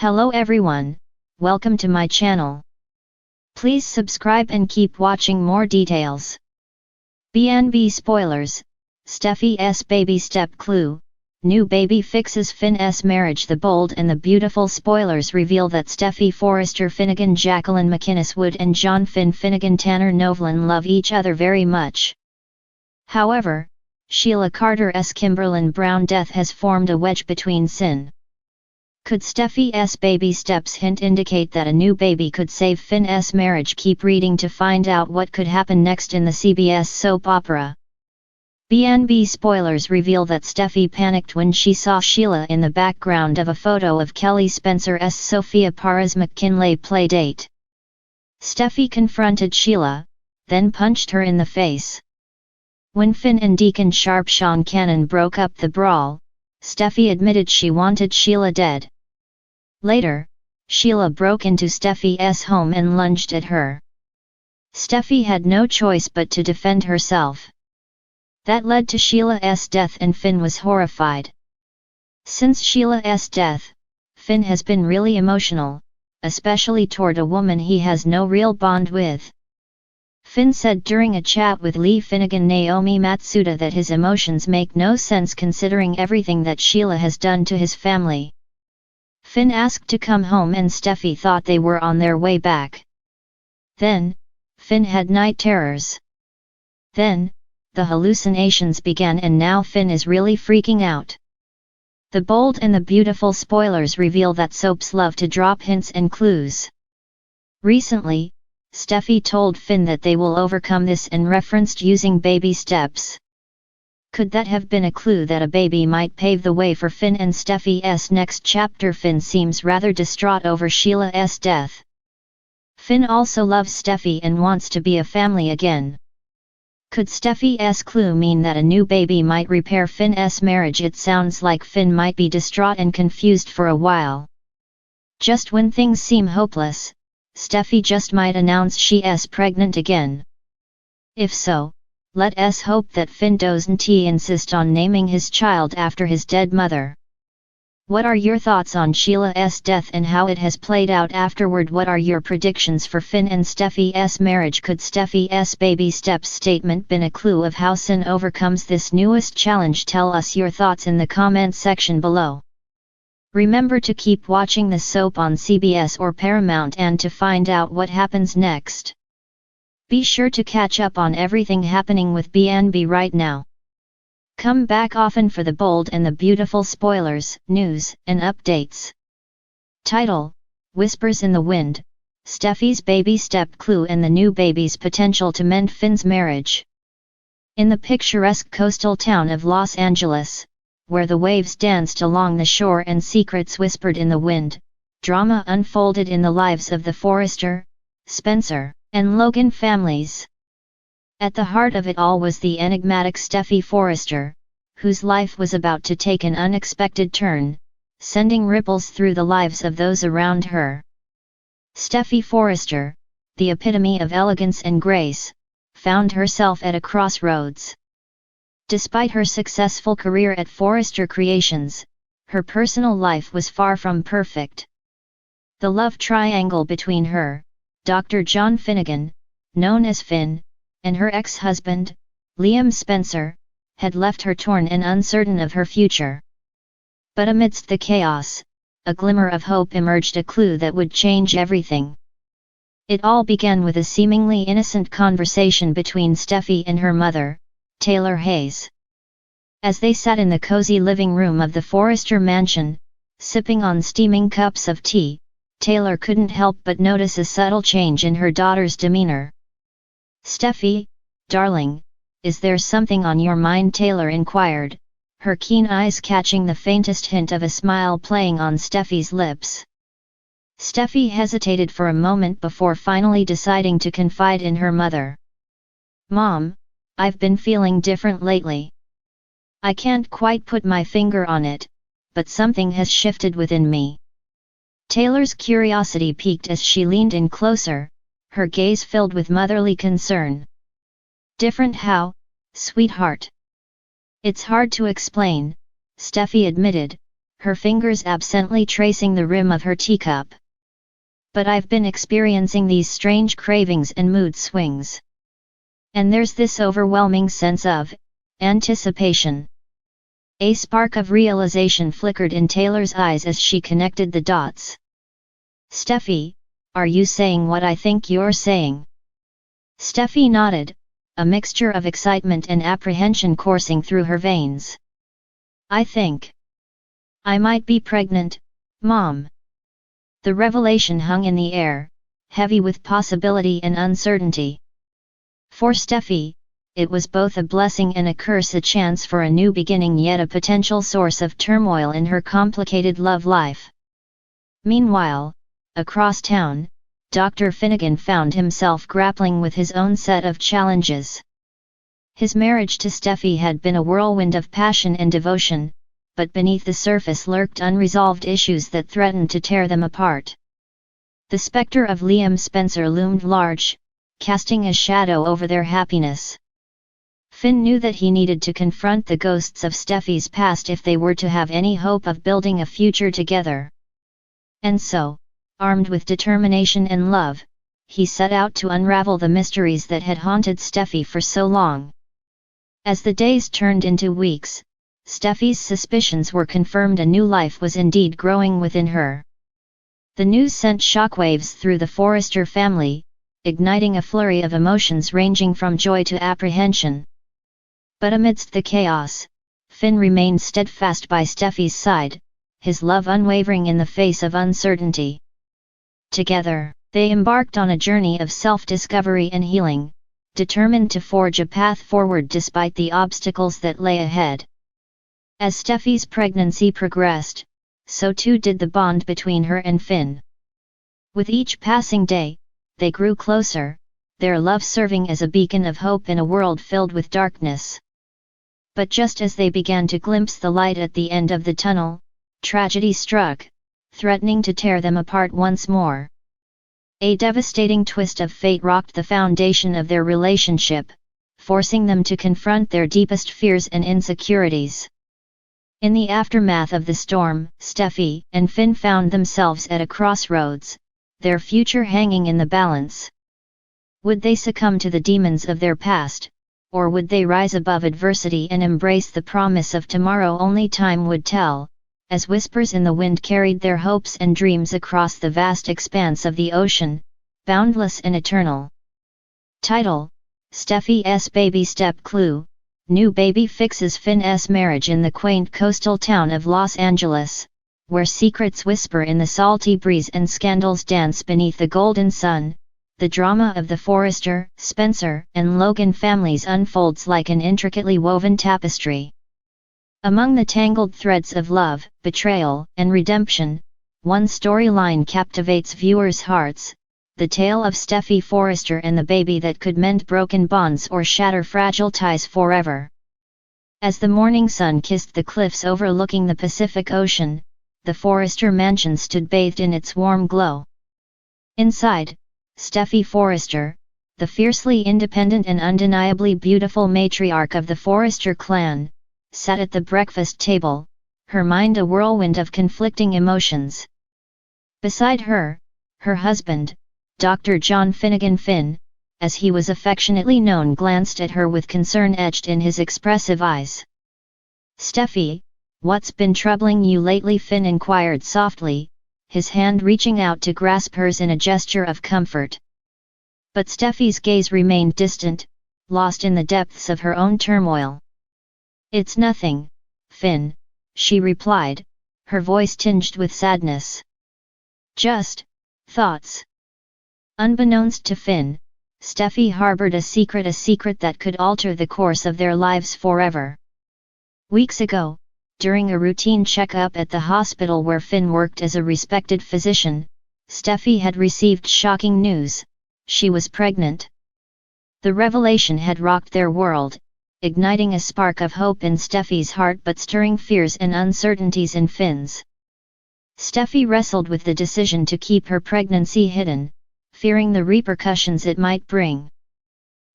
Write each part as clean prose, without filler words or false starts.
Hello everyone, welcome to my channel. Please subscribe and keep watching more details. BNB spoilers, Steffy's baby step clue, new baby fixes Finn's marriage. The bold and the beautiful spoilers reveal that Steffy Forrester Finnegan, Jacqueline McInnes Wood and John Finn Finnegan Tanner Novlin love each other very much. However, Sheila Carter's Kimberlyn Brown death has formed a wedge between sin. Could Steffy's baby steps hint indicate that a new baby could save Finn's marriage? Keep reading to find out what could happen next in the CBS soap opera. BNB spoilers reveal that Steffy panicked when she saw Sheila in the background of a photo of Kelly Spencer's Sophia Parras McKinley playdate. Steffy confronted Sheila, then punched her in the face. When Finn and Deacon Sharp Sean Cannon broke up the brawl, Steffy admitted she wanted Sheila dead. Later, Sheila broke into Steffy's home and lunged at her. Steffy had no choice but to defend herself. That led to Sheila's death, and Finn was horrified. Since Sheila's death, Finn has been really emotional, especially toward a woman he has no real bond with. Finn said during a chat with Lee Finnegan Naomi Matsuda that his emotions make no sense considering everything that Sheila has done to his family. Finn asked to come home and Steffy thought they were on their way back. Then, Finn had night terrors. Then, the hallucinations began and now Finn is really freaking out. The bold and the beautiful spoilers reveal that soaps love to drop hints and clues. Recently, Steffy told Finn that they will overcome this and referenced using baby steps. Could that have been a clue that a baby might pave the way for Finn and Steffy's next chapter? Finn seems rather distraught over Sheila's death. Finn also loves Steffy and wants to be a family again. Could Steffy's clue mean that a new baby might repair Finn's marriage? It sounds like Finn might be distraught and confused for a while. Just when things seem hopeless, Steffy just might announce she's pregnant again. If so, let us hope that Finn doesn't insist on naming his child after his dead mother. What are your thoughts on Sheila's death and how it has played out afterward? What are your predictions for Finn and Steffy's marriage? Could Steffy's baby steps statement been a clue of how sin overcomes this newest challenge? Tell us your thoughts in the comment section below. Remember to keep watching the soap on CBS or Paramount and to find out what happens next. Be sure to catch up on everything happening with BNB right now. Come back often for the bold and the beautiful spoilers, news, and updates. Title: Whispers in the Wind, Steffy's baby step clue and the new baby's potential to mend Finn's marriage. In the picturesque coastal town of Los Angeles, where the waves danced along the shore and secrets whispered in the wind, drama unfolded in the lives of the Forrester, Spencer, and Logan families. At the heart of it all was the enigmatic Steffy Forrester, whose life was about to take an unexpected turn, sending ripples through the lives of those around her. Steffy Forrester, the epitome of elegance and grace, found herself at a crossroads. Despite her successful career at Forrester Creations, her personal life was far from perfect. The love triangle between her, Dr. John Finnegan, known as Finn, and her ex-husband, Liam Spencer, had left her torn and uncertain of her future. But amidst the chaos, a glimmer of hope emerged, a clue that would change everything. It all began with a seemingly innocent conversation between Steffy and her mother, Taylor Hayes. As they sat in the cozy living room of the Forrester mansion, sipping on steaming cups of tea, Taylor couldn't help but notice a subtle change in her daughter's demeanor. "Steffy, darling, is there something on your mind?" Taylor inquired, her keen eyes catching the faintest hint of a smile playing on Steffy's lips. Steffy hesitated for a moment before finally deciding to confide in her mother. "Mom, I've been feeling different lately. I can't quite put my finger on it, but something has shifted within me." Taylor's curiosity piqued as she leaned in closer, her gaze filled with motherly concern. "Different how, sweetheart?" "It's hard to explain," Steffy admitted, her fingers absently tracing the rim of her teacup. But I've been experiencing these strange cravings and mood swings. And there's this overwhelming sense of anticipation. A spark of realization flickered in Taylor's eyes as she connected the dots. Steffy, are you saying what I think you're saying? Steffy nodded, a mixture of excitement and apprehension coursing through her veins. I think I might be pregnant, Mom. The revelation hung in the air, heavy with possibility and uncertainty. For Steffy, it was both a blessing and a curse, a chance for a new beginning yet a potential source of turmoil in her complicated love life. Meanwhile, across town, Dr. Finnegan found himself grappling with his own set of challenges. His marriage to Steffy had been a whirlwind of passion and devotion, but beneath the surface lurked unresolved issues that threatened to tear them apart. The specter of Liam Spencer loomed large, casting a shadow over their happiness. Finn knew that he needed to confront the ghosts of Steffy's past if they were to have any hope of building a future together. And so, armed with determination and love, he set out to unravel the mysteries that had haunted Steffy for so long. As the days turned into weeks, Steffy's suspicions were confirmed. A new life was indeed growing within her. The news sent shockwaves through the Forrester family, igniting a flurry of emotions ranging from joy to apprehension. But amidst the chaos, Finn remained steadfast by Steffy's side, his love unwavering in the face of uncertainty. Together, they embarked on a journey of self-discovery and healing, determined to forge a path forward despite the obstacles that lay ahead. As Steffy's pregnancy progressed, so too did the bond between her and Finn. With each passing day, they grew closer, their love serving as a beacon of hope in a world filled with darkness. But just as they began to glimpse the light at the end of the tunnel, tragedy struck, threatening to tear them apart once more. A devastating twist of fate rocked the foundation of their relationship, forcing them to confront their deepest fears and insecurities. In the aftermath of the storm, Steffy and Finn found themselves at a crossroads, their future hanging in the balance. Would they succumb to the demons of their past, or would they rise above adversity and embrace the promise of tomorrow? Only time would tell, as whispers in the wind carried their hopes and dreams across the vast expanse of the ocean, boundless and eternal. Title: Steffy's Baby Step Clue. New baby fixes Finn's marriage. In the quaint coastal town of Los Angeles, where secrets whisper in the salty breeze and scandals dance beneath the golden sun, the drama of the Forrester, Spencer, and Logan families unfolds like an intricately woven tapestry. Among the tangled threads of love, betrayal, and redemption, one storyline captivates viewers' hearts: the tale of Steffy Forrester and the baby that could mend broken bonds or shatter fragile ties forever. As the morning sun kissed the cliffs overlooking the Pacific Ocean, the Forrester mansion stood bathed in its warm glow. Inside, Steffy Forrester, the fiercely independent and undeniably beautiful matriarch of the Forrester clan, sat at the breakfast table, her mind a whirlwind of conflicting emotions. Beside her, her husband, Dr. John Finnegan Finn, as he was affectionately known, glanced at her with concern etched in his expressive eyes. "Steffy, what's been troubling you lately?" Finn inquired softly, his hand reaching out to grasp hers in a gesture of comfort. But Steffy's gaze remained distant, lost in the depths of her own turmoil. "It's nothing, Finn," she replied, her voice tinged with sadness. "Just thoughts." Unbeknownst to Finn, Steffy harbored a secret that could alter the course of their lives forever. Weeks ago, during a routine checkup at the hospital where Finn worked as a respected physician, Steffy had received shocking news: she was pregnant. The revelation had rocked their world, igniting a spark of hope in Steffy's heart but stirring fears and uncertainties in Finn's. Steffy wrestled with the decision to keep her pregnancy hidden, fearing the repercussions it might bring.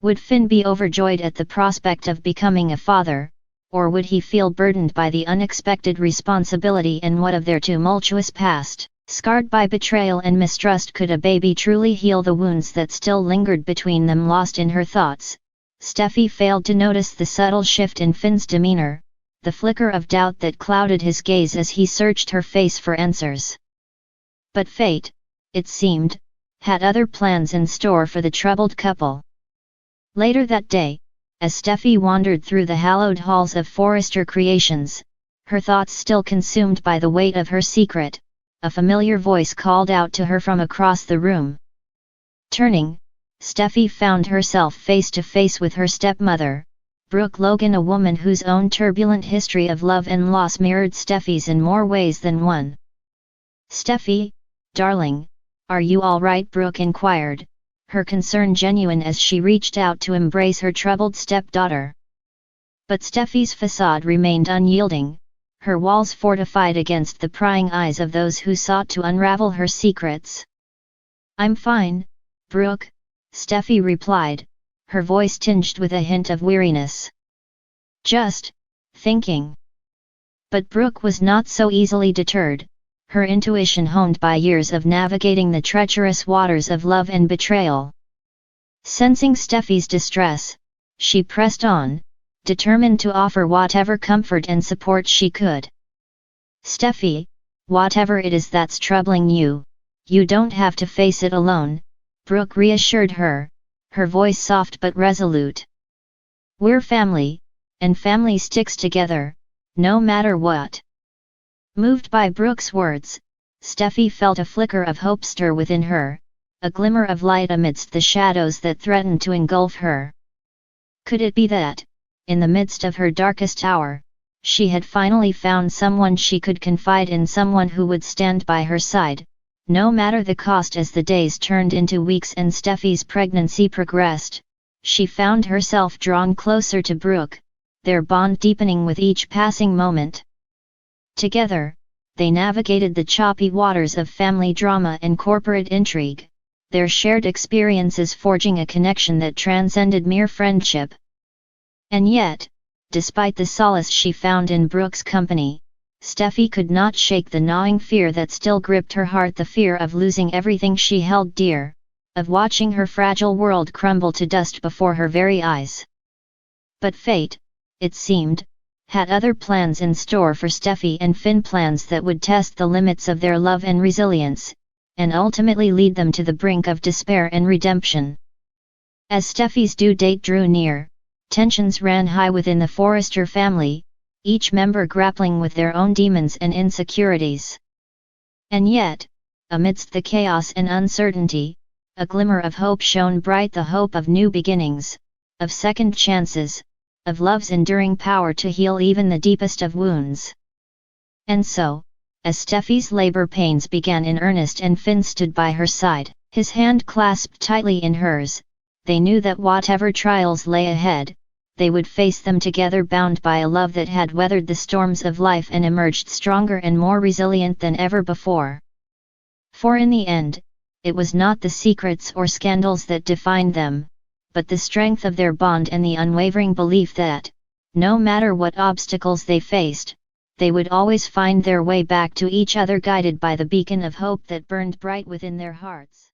Would Finn be overjoyed at the prospect of becoming a father, or would he feel burdened by the unexpected responsibility, and what of their tumultuous past? Scarred by betrayal and mistrust, could a baby truly heal the wounds that still lingered between them? Lost in her thoughts, Steffy failed to notice the subtle shift in Finn's demeanor, the flicker of doubt that clouded his gaze as he searched her face for answers. But fate, it seemed, had other plans in store for the troubled couple. Later that day, as Steffy wandered through the hallowed halls of Forrester Creations, her thoughts still consumed by the weight of her secret, a familiar voice called out to her from across the room. Turning, Steffy found herself face to face with her stepmother, Brooke Logan, a woman whose own turbulent history of love and loss mirrored Steffy's in more ways than one. "Steffy, darling, are you all right?" Brooke inquired, her concern genuine as she reached out to embrace her troubled stepdaughter. But Steffy's facade remained unyielding, her walls fortified against the prying eyes of those who sought to unravel her secrets. "I'm fine, Brooke," Steffy replied, her voice tinged with a hint of weariness. "Just thinking." But Brooke was not so easily deterred, her intuition honed by years of navigating the treacherous waters of love and betrayal. Sensing Steffy's distress, she pressed on, determined to offer whatever comfort and support she could. "Steffy, whatever it is that's troubling you, you don't have to face it alone," Brooke reassured her, her voice soft but resolute. "We're family, and family sticks together, no matter what." Moved by Brooke's words, Steffy felt a flicker of hope stir within her, a glimmer of light amidst the shadows that threatened to engulf her. Could it be that, in the midst of her darkest hour, she had finally found someone she could confide in, someone who would stand by her side, no matter the cost? As the days turned into weeks and Steffy's pregnancy progressed, she found herself drawn closer to Brooke, their bond deepening with each passing moment. Together, they navigated the choppy waters of family drama and corporate intrigue, their shared experiences forging a connection that transcended mere friendship. And yet, despite the solace she found in Brooke's company, Steffy could not shake the gnawing fear that still gripped her heart, the fear of losing everything she held dear, of watching her fragile world crumble to dust before her very eyes. But fate, it seemed, had other plans in store for Steffy and Finn, plans that would test the limits of their love and resilience, and ultimately lead them to the brink of despair and redemption. As Steffy's due date drew near, tensions ran high within the Forrester family, each member grappling with their own demons and insecurities. And yet, amidst the chaos and uncertainty, a glimmer of hope shone bright, the hope of new beginnings, of second chances, of love's enduring power to heal even the deepest of wounds. And so, as Steffy's labor pains began in earnest and Finn stood by her side, his hand clasped tightly in hers, they knew that whatever trials lay ahead, they would face them together, bound by a love that had weathered the storms of life and emerged stronger and more resilient than ever before. For in the end, it was not the secrets or scandals that defined them, but the strength of their bond and the unwavering belief that, no matter what obstacles they faced, they would always find their way back to each other, guided by the beacon of hope that burned bright within their hearts.